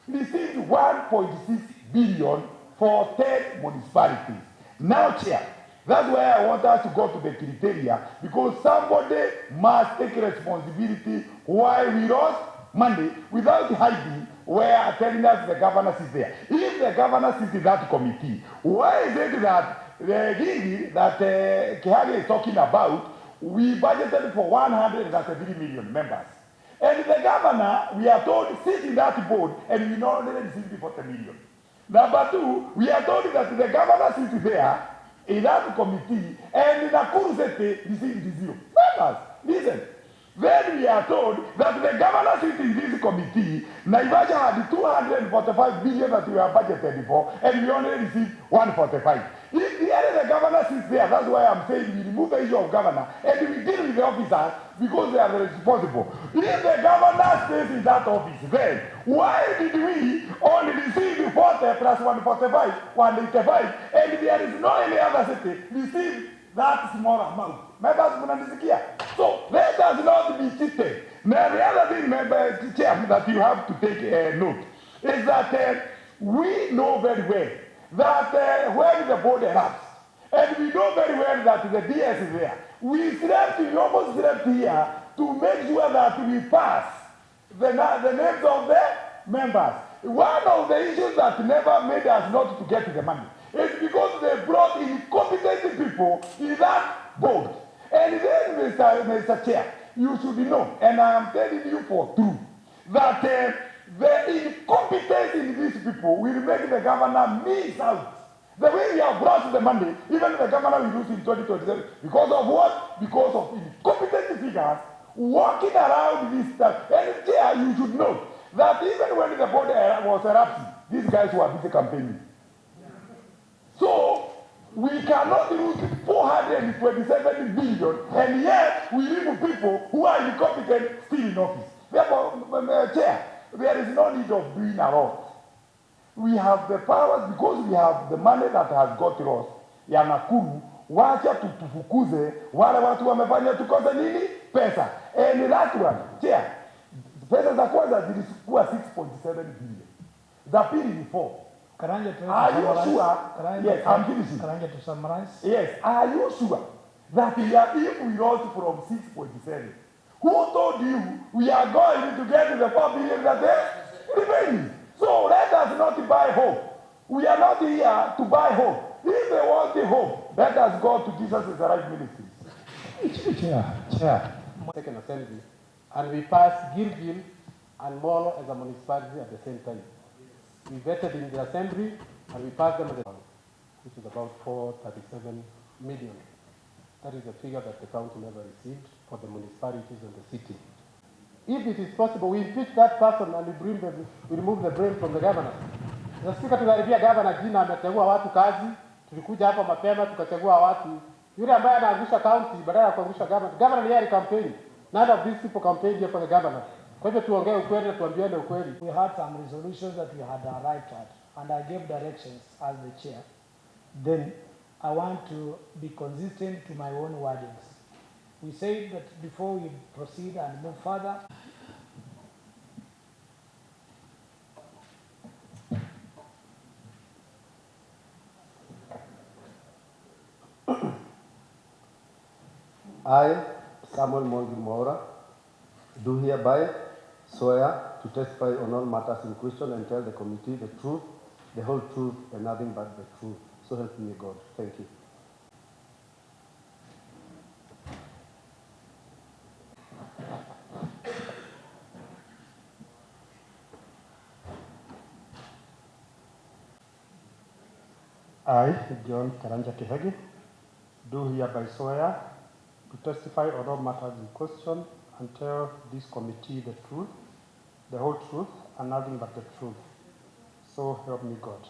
received 1.6 billion for 10 municipalities. Now, Chair, that's why I want us to go to the criteria, because somebody must take responsibility why we lost money without hiding where telling us the governor is there. If the governor sits in that committee, why is it that the gig that Kihika is talking about, we budgeted for 133 million members? And the governor, we are told, sits in that board and we not only received 40 million. Number two, we are told that the governor sits there in that committee and Nakuru State received 0 members. Listen. Then we are told that the governor sits in this committee, Naivasha had 245 billion that we are budgeted for, and we only received 145. If the governor sits there, that's why I'm saying we remove the issue of governor, and we deal with the officers because they are responsible. If the governor stays in that office, then why did we only receive 40 plus 145, 185, and there is no any other city receive that small amount? Members, mnanisikia? So let us not be cheated. Now the other thing, Chair, that you have to take note is that we know very well that when the board erupts, and we know very well that the DS is there, we almost slept here to make sure that we pass the names of the members. One of the issues that never made us not to get the money is because they brought incompetent people in that board. And then, Mr. Chair, you should know, and I am telling you for truth, that the incompetence in these people will make the governor miss out. The way we have brought the money, even the governor will lose in 2027. Because of what? Because of incompetent figures walking around this stuff. And Chair, you should know that even when the board was erupting, these guys were busy campaigning. So, we cannot lose 427 billion, and yet we leave people who are incompetent still in office. Therefore, Chair, there is no need of doing a lot. We have the powers because we have the money that has got lost. Ya Nakuru, wacha tufukuze wale watu wamefanya tukose nini? Pesa. And last one, Chair, pesa za kwanza zilikuwa 6.7 billion. Za pili ni 4. Are you sure? Yes, I'm finishing. To summarize? Yes, are you sure that if we lost from 6.7, who told you we are going to get the 4 billion that they remaining? So let us not buy hope. We are not here to buy hope. If they want the hope, let us go to Jesus is the right ministry. Chair. Second assembly, and we passed Gilgil and Molo as a municipality at the same time. We vetted in the assembly and we passed them, which is about 437 million. That is the figure that the county never received for the municipalities and the city. If it is possible, we impeach that person and we remove the blame from the governor. The speaker tuliharibia governor jina, amechagua watu kazi, tulikuja hapa mapema tukachagua watu. Yule ambaye anaangusha county badala ya kuangusha governor. Governor ni yeye campaign. None of these people campaigned here for the governor. Kwa hivyo tuongee ukweli na tuambiane ukweli. We had some resolutions that we had arrived at, and I gave directions as the chair. Then I want to be consistent to my own wordings. We said that before we proceed and move further, I, Samuel Mongi Maura, do hereby swear to testify on all matters in question and tell the committee the truth, the whole truth, and nothing but the truth. So help me God. Thank you. I, John Karanja Kihika, do hereby swear to testify on all matters in question and tell this committee the truth, the whole truth, and nothing but the truth. So help me God.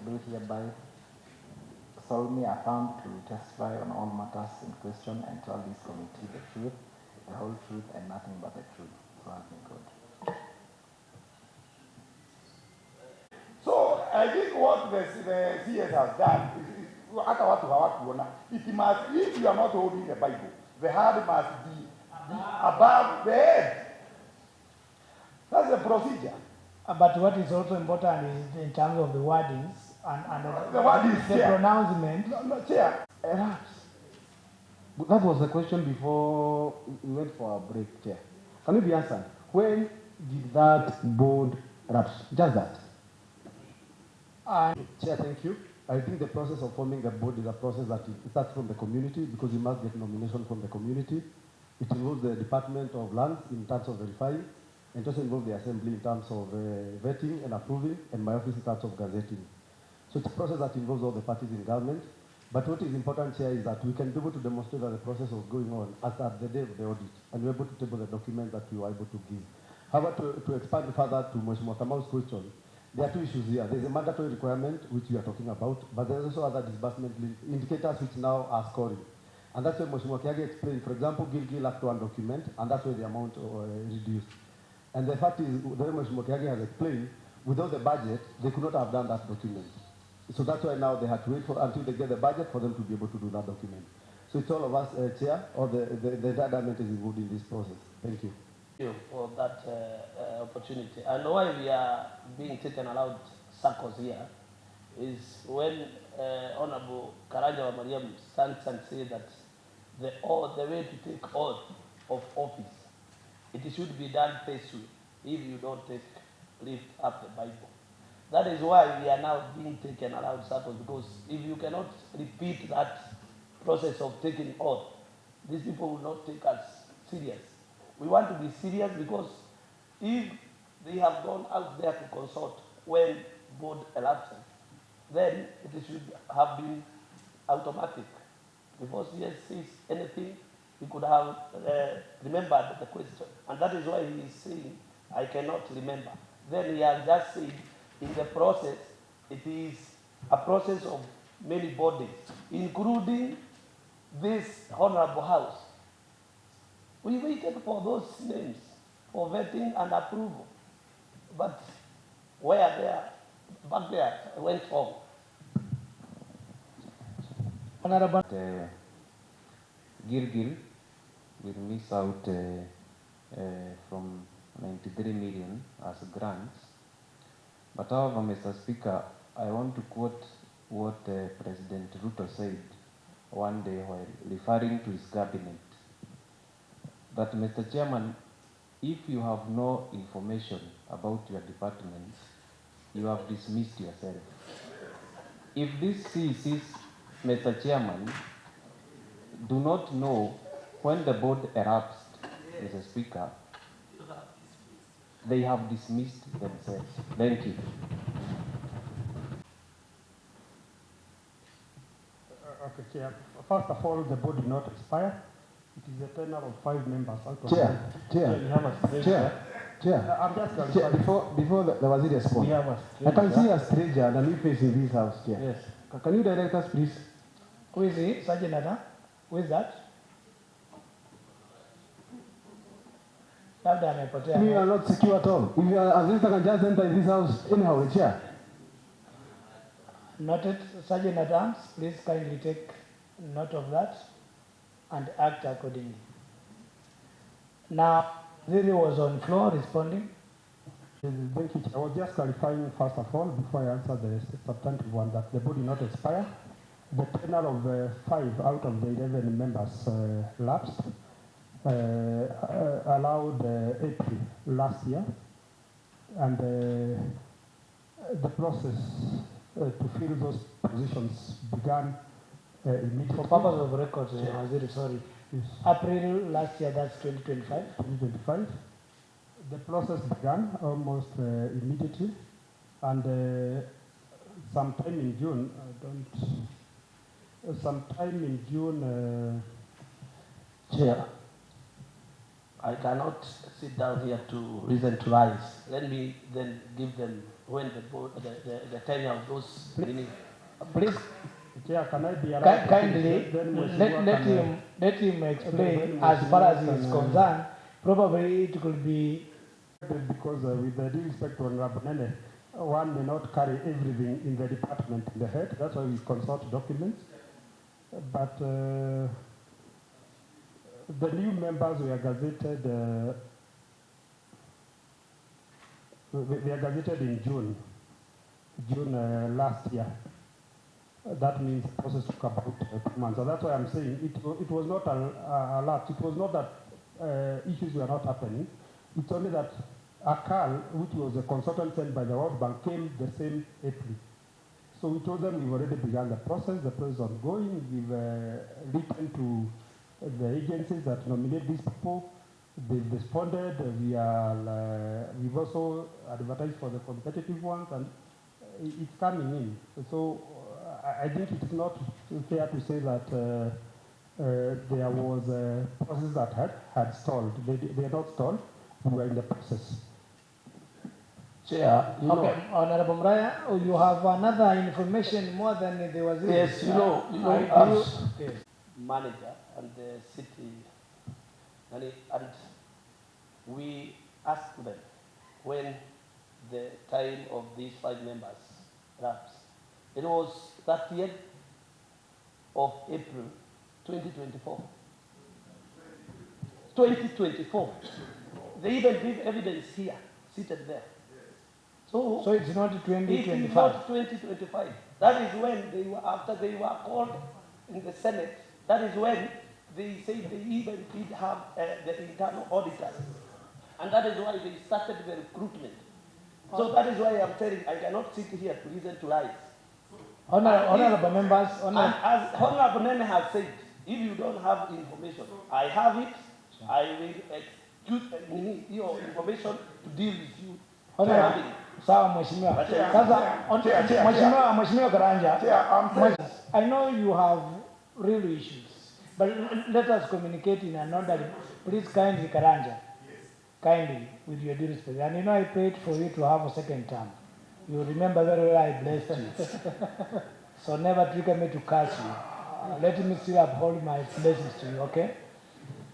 Do hereby solemnly affirm to testify on all matters in question and tell this committee the truth, the whole truth, and nothing but the truth. So help me God. So I think what the CS has done is hata watu hawakuona. It must, if you are not holding the Bible, the heart must be above the head. That's the procedure. But what is also important is in terms of the wordings and The wordings, the pronouncement. No, Chair. That was the question before we went for a break, Chair. Can it be answered? When did that board erupt? Just that. Chair, thank you. I think the process of forming a board is a process that starts from the community because you must get nomination from the community. It involves the Department of Lands in terms of verifying, and also involves the Assembly in terms of vetting and approving, and my office in terms of gazetting. So it's a process that involves all the parties in government. But what is important here is that we can be able to demonstrate that the process was going on as at the day of the audit, and we're able to table the document that we were able to give. However, to expand further to Mheshimiwa Kamau's question, there are two issues here. There's a mandatory requirement, which we are talking about, but there's also other disbursement indicators which now are scoring. And that's why Mheshimiwa Kiage explained, for example, Gilgil lacked one document, and that's why the amount reduced. And the fact is, the way Mheshimiwa Kiage has explained, without the budget, they could not have done that document. So that's why now they had to wait until they get the budget for them to be able to do that document. So it's all of us, Chair, or the entire government is involved in this process. Thank you. Thank you for that opportunity. And why we are being taken allowed circles here is when Honorable Karanja Mariam stands and says that the way to take oath of office, it should be done faithfully if you don't lift up the Bible. That is why we are now being taken allowed circles, because if you cannot repeat that process of taking oath, these people will not take us serious. We want to be serious because if they have gone out there to consult when board elected, then it should have been automatic. Before CS says anything, he could have remembered the question. And that is why he is saying, I cannot remember. Then he has just said, in the process, it is a process of many bodies, including this Honorable House. We waited for those names for vetting and approval. But where there, back there, went home. Honorable. Gilgil will miss out from 93 million as grants. But however, Mr. Speaker, I want to quote what President Ruto said one day while referring to his cabinet. That, Mr. Chairman, if you have no information about your department, you have dismissed yourself. If these CECs, Mr. Chairman, do not know when the board erupts, Mr. Speaker, they have dismissed themselves. Thank you. Okay, Chair. First of all, the board did not expire. It is a panel of 5 members. Chair, I'm just going before the Waziri responds, I can see a stranger and we face in this house, Chair. Yes. Can you direct us, please? Who is he? Sergeant Adam? Who is that? Labda amepotea. We are not secure at all. If you are a visitor can just enter this house anyhow, Chair. Noted. Sergeant Adams, please kindly take note of that and act accordingly. Now, Ziri was on floor responding. Thank you, Chair. I was just clarifying, first of all, before I answer the substantive one, that the body not expire. The tenure of 5 out of the 11 members lapsed, allowed April last year, and the process to fill those positions began immediately. For purpose of records, Waziri, sorry. Yes. April last year, that's 2025. 2025. The process began almost immediately, and sometime in June, Chair, I cannot sit down here to reason to rise. Let me then give them when the tenure of those meaning. Please, Chair, can I be allowed? kindly let him explain as far as he is concerned. Probably it could be because with the due respect to Honorable Nene, one may not carry everything in the department in the head. That's why we consult documents. But the new members were gazetted. They are gazetted in June last year. That means the process took about 2 months. So that's why I'm saying it was not a lot. It was not that issues were not happening. It's only that ACAL, which was a consultant sent by the World Bank, came the same April. So we told them we've already begun the process is ongoing. We've written to the agencies that nominate these people. They've responded. We've also advertised for the competitive ones, and it's coming in. So I think it's not fair to say that there was a process that had stalled. They are not stalled. We were in the process. Chair, okay, Honorable Mraya, you have another information more than there was. Yes, as manager and the city, and we asked them when the time of these 5 members lapsed. It was 30th of April, 2024. 2024. They even give evidence here, seated there. So it's not 2025. It is not 2025. That is when after they were called in the Senate, that is when they said they even did have the internal auditors. And that is why they started the recruitment. So that is why I'm telling I cannot sit here to listen to lies. Honorable members, and as Honorable Nene has said, if you don't have information, I have it. I will execute your information to deal with you. Sawa Mheshimiwa. Sasa Mheshimiwa Karanja, I know you have real issues, but let us communicate in an orderly. Please kindly Karanja, kindly with your due respect. And you know I prayed for you to have a second term. You remember very well I blessed you. So never trigger me to curse you. Let me still uphold my blessings to you, okay?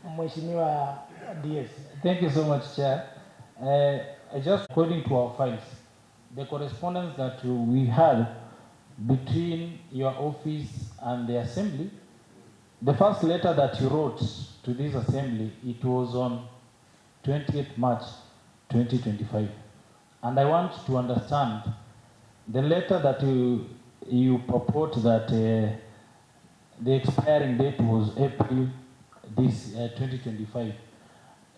Mheshimiwa DS. Thank you so much, Chair. Just according to our files, the correspondence that we had between your office and the assembly, the first letter that you wrote to this assembly, it was on 20th March 2025. And I want to understand the letter that you purport that the expiring date was April 2025.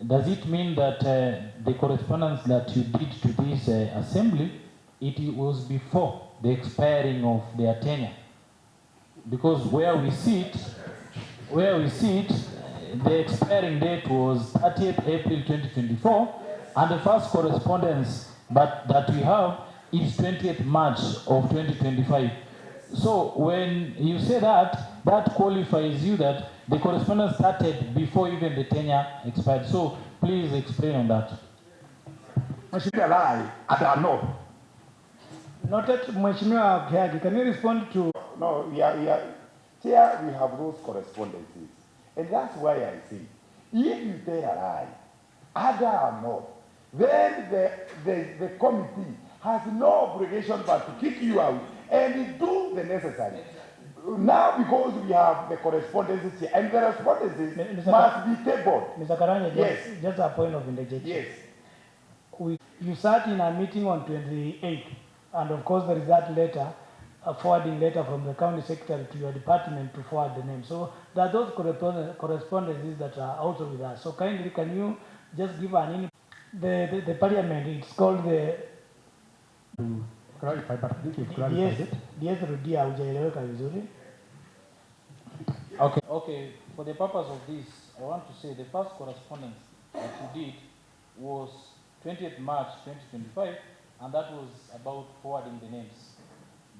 Does it mean that the correspondence that you did to this assembly, it was before the expiring of their tenure? Because where we sit, the expiring date was 30th April 2024, and the first correspondence that we have is 20th March of 2025. So when you say that qualifies you that the correspondence started before even the tenure expired. So please explain on that. Mheshimiwa lie, I don't know. Noted, Mheshimiwa Kihika, can you respond to Chair, we have those correspondences. And that's why I say, if you tell a lie, other or not, then the committee has no obligation but to kick you out and do the necessary. Now, because we have the correspondences here, and the correspondences must be tabled. Mr. Karanja, Yes. just a point of interjection. Yes. You sat in a meeting on 28th, and of course there is that letter, a forwarding letter from the county secretary to your department to forward the name. So there are those correspondences that are also with us. So kindly, can you just give an in the parliament? It's called the Clarify, but I think you've clarified it. DS rudia hujaeleweka vizuri. Okay, for the purpose of this, I want to say the first correspondence that you did was 20th March 2025, and that was about forwarding the names.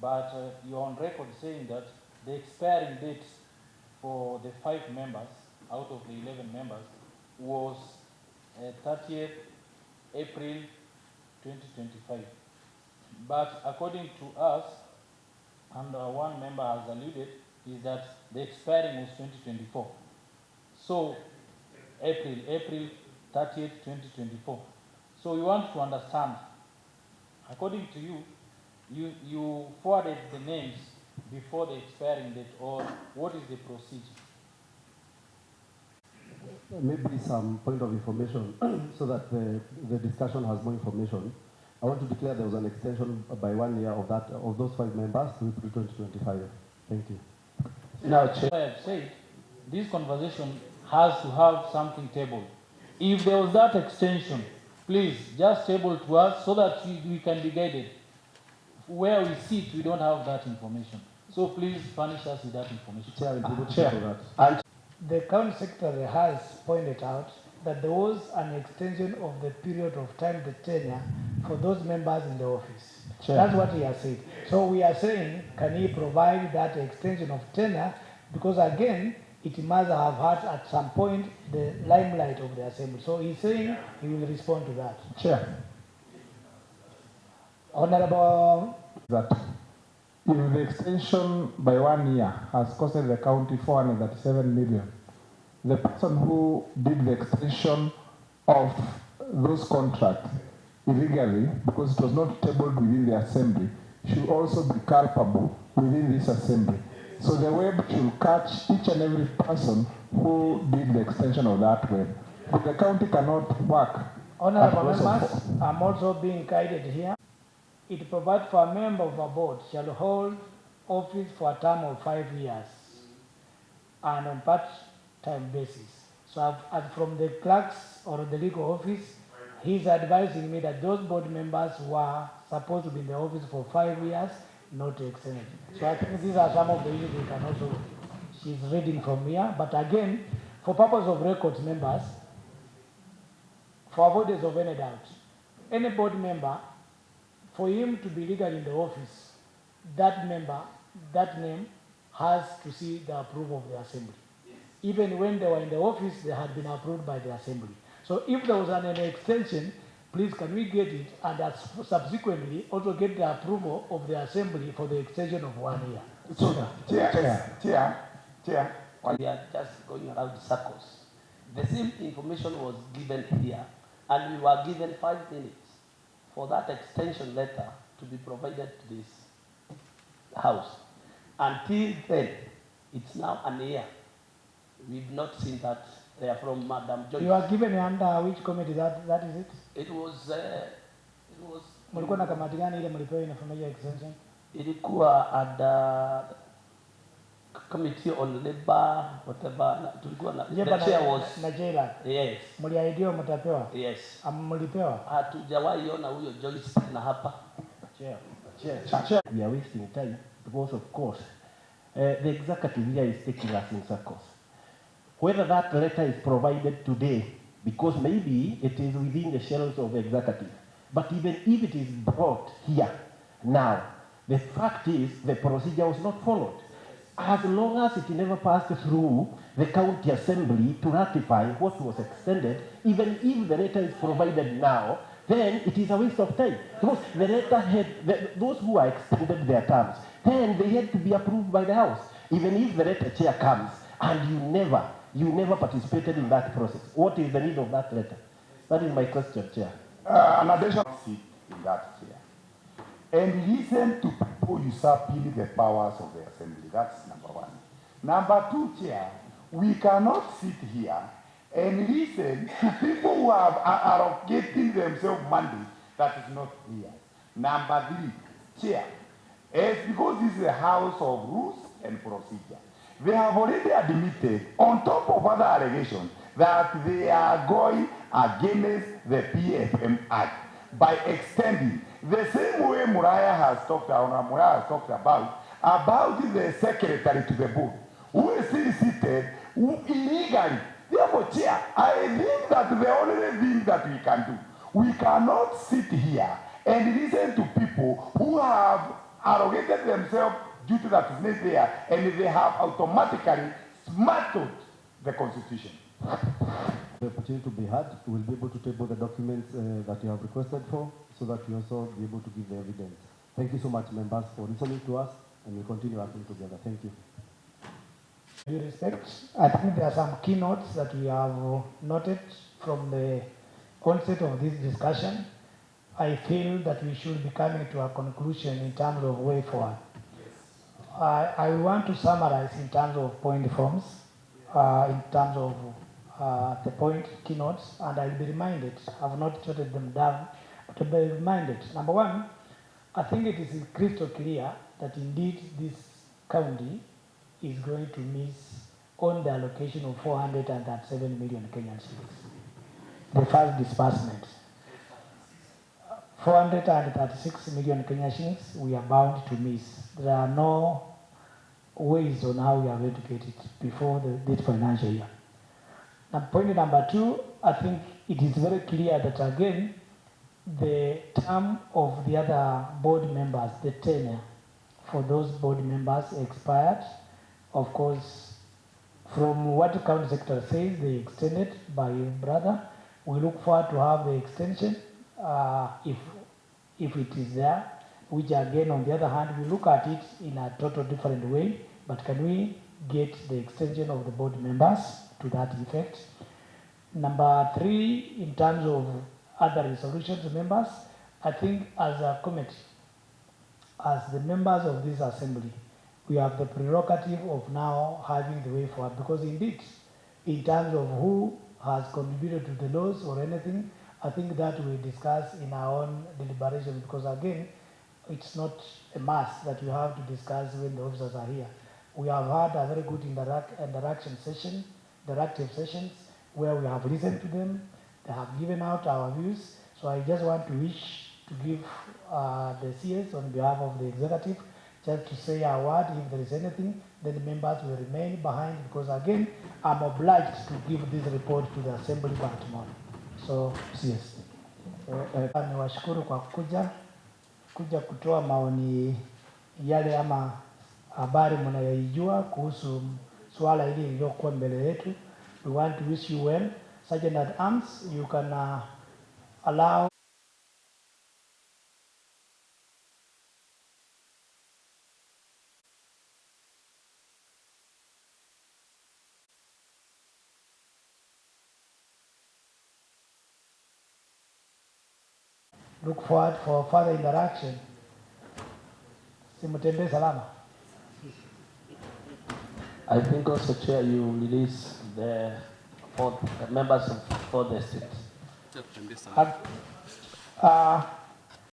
But you're on record saying that the expiring date for the 5 members out of the 11 members was 30th April 2025. But according to us, and one member has alluded, is that the expiring was 2024. So April 30th, 2024. So we want to understand, according to you, you forwarded the names before the expiring date, or what is the procedure? Maybe some point of information so that the discussion has more information. I want to declare there was an extension by 1 year of those 5 members to April 2025. Thank you. Now, Chair, I have said this conversation has to have something tabled. If there was that extension, please just table to us so that we can be guided. Where we sit, we don't have that information. So please furnish us with that information. Chair, the county secretary has pointed out that there was an extension of the period of time, the tenure, for those members in the office. Chair. That's what he has said. So we are saying, can he provide that extension of tenure? Because again, it must have had at some point the limelight of the assembly. So he's saying he will respond to that. Chair. Honorable. That if the extension by 1 year has costed the county 437 million, the person who did the extension of those contracts illegally, because it was not tabled within the assembly, should also be culpable within this assembly. So the web should catch each and every person who did the extension of that web. But the county cannot work. Honorable members, I'm also being guided here. It provides for a member of a board shall hold office for a term of 5 years and on part-time basis. So as from the clerks or the legal office, he's advising me that those board members were supposed to be in the office for 5 years, not to extend it. So I think these are some of the issues we can also, she's reading from here. But again, for purpose of records, members, for avoidance of any doubt, any board member, for him to be legal in the office, that member, that name has to see the approval of the assembly. Even when they were in the office, they had been approved by the assembly. So if there was an extension, please can we get it and subsequently also get the approval of the assembly for the extension of 1 year. So, Chair. We are just going around circles. The same information was given here, and we were given 5 minutes for that extension letter to be provided to this house. Until then, it's now an year. We've not seen that there from Madam Joyce. You are given under which committee that is it? It was Mulikuwa na kamati gani ile mlipewa information ya extension? Ilikuwa under committee on labor, whatever. Tulikuwa na the chair was na jaila. Yes. Mliahidiwa mtapewa? Yes. Mlipewa? Hatujawahi ona huyo Joyce na hapa. Chair. We are wasting time because of course the executive here is taking us in circles. Whether that letter is provided today, because maybe it is within the shelves of the executive, but even if it is brought here now, the fact is the procedure was not followed. As long as it never passed through the county assembly to ratify what was extended, even if the letter is provided now, then it is a waste of time. Because the letter had, those who are extended their terms, then they had to be approved by the House. Even if the letter chair comes and you never participated in that process, what is the need of that letter? That is my question, Chair. An additional seat in that chair. And listen to people usurping the powers of the assembly. That's number one. Number two, Chair, we cannot sit here and listen to people who are allocating themselves mandate that is not clear. Number three, Chair, it's because this is a house of rules and procedure. They have already admitted, on top of other allegations, that they are going against the PFM Act by extending the same way Muraya has talked about the secretary to the board, who is still seated illegally. Therefore, Chair, I think that the only thing that we can do, we cannot sit here and listen to people who have arrogated themselves due to that is not there, and they have automatically smarted the Constitution. The opportunity to be heard, we will be able to table the documents that you have requested for, so that you also be able to give the evidence. Thank you so much, members, for listening to us, and we'll continue working together. Thank you. With respect, I think there are some keynotes that we have noted from the onset of this discussion. I feel that we should be coming to a conclusion in terms of way forward. I want to summarize in terms of point forms, in terms of the point keynotes, and I'll be reminded, I've not jotted them down, but I'll be reminded. Number one, I think it is crystal clear that indeed this county is going to miss on the allocation of 437 million Kenyan shillings. The first disbursement. 436 million Kenyan shillings we are bound to miss. There are no ways on how we are going to get it before this financial year. Now, point number two, I think it is very clear that again, the term of the other board members, the tenure for those board members expired. Of course, from what the county secretary says, they extended by his brother. We look forward to have the extension if it is there, which again, on the other hand, we look at it in a total different way, but can we get the extension of the board members to that effect? Number three, in terms of other resolutions, members, I think as a committee, as the members of this assembly, we have the prerogative of now having the way forward, because indeed, in terms of who has contributed to the laws or anything, I think that we discuss in our own deliberation, because again, it's not a must that we have to discuss when the officers are here. We have had a very good interactive sessions where we have listened to them, they have given out our views. So I just want to wish to give the CS on behalf of the executive just to say a word. If there is anything, then the members will remain behind, because again, I'm obliged to give this report to the assembly by tomorrow. So CS. Niwashukuru kwa kuja kutoa maoni yale ama habari mnayoijua kuhusu swala hili lililokuwa mbele yetu. We want to wish you well. Sergeant at Arms, you can allow look forward for further interaction. Simutembee salama. I think also, Chair, you release the members of fourth district.